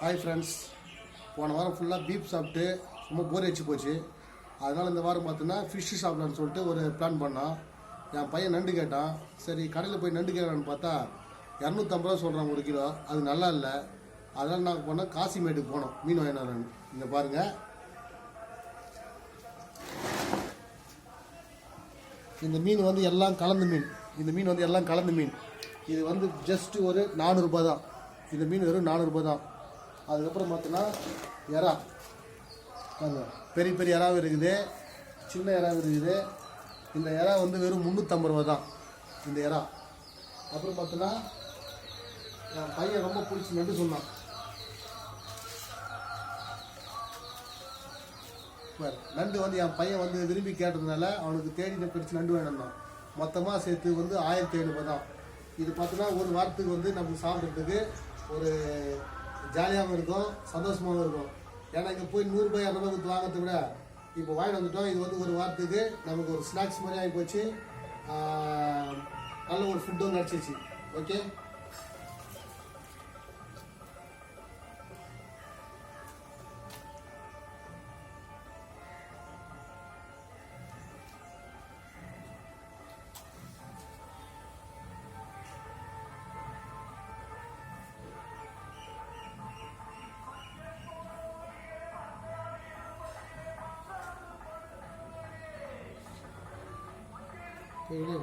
Hi friends, போன வாரம் ஃபுல்லாக பீப் சாப்பிட்டு ரொம்ப போர் அடிச்சு போச்சு. அதனால் இந்த வாரம் பார்த்தோன்னா ஃபிஷ்ஷு சாப்பிட்லான்னு சொல்லிட்டு ஒரு பிளான் பண்ணோம். என் பையன் நண்டு கேட்டான். சரி கடையில் போய் நண்டு கேட்கலான்னு பார்த்தா 250 ரூபா சொல்கிறான் ஒரு கிலோ. அது நல்லா இல்லை. அதனால் நாங்கள் போனோம், காசிமேட்டுக்கு போனோம் மீன் வாங்கினாரன். இங்கே பாருங்கள், இந்த மீன் வந்து எல்லாம் கலந்த மீன். இது வந்து ஜஸ்ட் ஒரு 400 ரூபா தான். இந்த மீன் வெறும் 400 ரூபா தான். அதுக்கப்புறம் பார்த்தோன்னா எறா, பெரிய பெரிய எறாவும் இருக்குது, சின்ன எறாவும் இருக்குது. இந்த எறா வந்து வெறும் 350 ரூபா தான் இந்த எறா. அப்புறம் பார்த்தோன்னா என் பையன் ரொம்ப பிடிச்சி நண்டு சொன்னான். நண்டு வந்து என் பையன் வந்து விரும்பி கேட்டதுனால அவனுக்கு தேடி பிடிச்சி நண்டு வேணும். மொத்தமாக சேர்த்து வந்து 1500 தான். இது பார்த்தோன்னா ஒரு வாரத்துக்கு வந்து நமக்கு சாப்பிட்றதுக்கு ஒரு ஜாலியாகவும் இருக்கும், சந்தோஷமாகவும் இருக்கும். ஏன்னா இங்கே போய் 100 ரூபாய் 200 ரூபாய் கொடுத்து வாங்கிறத விட இப்போ வாங்கிட்டு வந்துட்டோம். இது வந்து ஒரு வாரத்துக்கு நமக்கு ஒரு ஸ்நாக்ஸ் மாதிரி ஆகி போச்சு. நல்ல ஒரு ஃபுட்டும் கிடச்சிச்சு. ஓகே, இல்லை